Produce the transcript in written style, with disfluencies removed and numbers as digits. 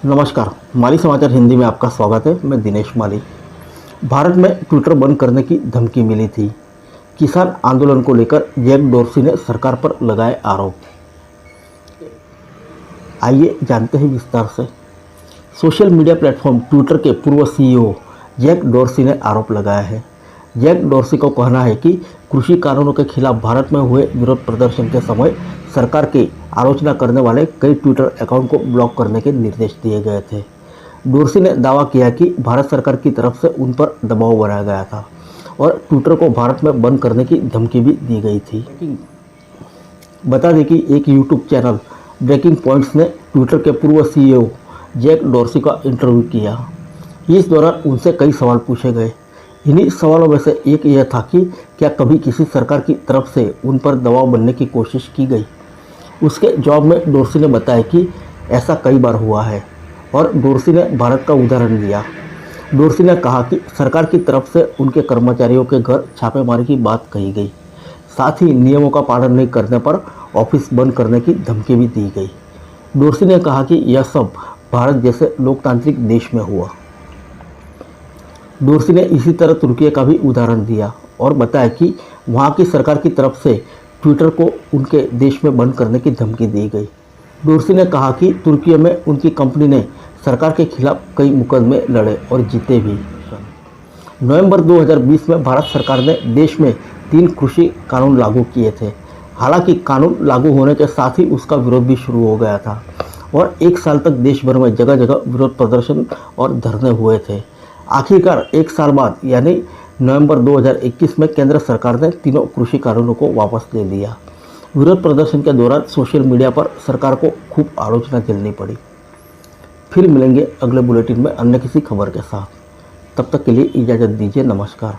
नमस्कार, माली समाचार हिंदी में आपका स्वागत है। मैं दिनेश माली। भारत में ट्विटर बंद करने की धमकी मिली थी। किसान आंदोलन को लेकर जैक डोर्सी ने सरकार पर लगाए आरोप। आइए जानते हैं विस्तार से। सोशल मीडिया प्लेटफॉर्म ट्विटर के पूर्व सीईओ जैक डोर्सी ने आरोप लगाया है। जैक डोर्सी को कहना है कि कृषि कानूनों के खिलाफ भारत में हुए विरोध प्रदर्शन के समय सरकार की आलोचना करने वाले कई ट्विटर अकाउंट को ब्लॉक करने के निर्देश दिए गए थे। डोर्सी ने दावा किया कि भारत सरकार की तरफ से उन पर दबाव बनाया गया था और ट्विटर को भारत में बंद करने की धमकी भी दी गई थी। बता दें कि एक यूट्यूब चैनल ब्रेकिंग पॉइंट्स ने ट्विटर के पूर्व सीईओ जैक डोर्सी का इंटरव्यू किया। इस दौरान उनसे कई सवाल पूछे गए। इन्हीं सवालों में से एक यह था कि क्या कभी किसी सरकार की तरफ से उन पर दबाव बनने की कोशिश की गई। उसके जवाब में डोर्सी ने बताया कि ऐसा कई बार हुआ है और डोर्सी ने भारत का उदाहरण दिया। डोर्सी ने कहा कि सरकार की तरफ से उनके कर्मचारियों के घर छापेमारी की बात कही गई। साथ ही नियमों का पालन नहीं करने पर ऑफिस बंद करने की धमकी भी दी गई। डोर्सी ने कहा कि यह सब भारत जैसे लोकतांत्रिक देश में हुआ। डोर्सी ने इसी तरह तुर्की का भी उदाहरण दिया और बताया कि वहां की सरकार की तरफ से ट्विटर को उनके देश में बंद करने की धमकी दी गई। डोर्सी ने कहा कि तुर्की में उनकी कंपनी ने सरकार के खिलाफ कई मुकदमे लड़े और जीते भी। नवंबर 2020 में भारत सरकार ने देश में 3 कृषि कानून लागू किए थे। हालांकि कानून लागू होने के साथ ही उसका विरोध भी शुरू हो गया था और 1 साल तक देश भर में जगह जगह विरोध प्रदर्शन और धरने हुए थे। आखिरकार 1 साल बाद यानी नवंबर 2021 में केंद्र सरकार ने तीनों कृषि कानूनों को वापस ले लिया। विरोध प्रदर्शन के दौरान सोशल मीडिया पर सरकार को खूब आलोचना झेलनी पड़ी। फिर मिलेंगे अगले बुलेटिन में अन्य किसी खबर के साथ। तब तक के लिए इजाज़त दीजिए। नमस्कार।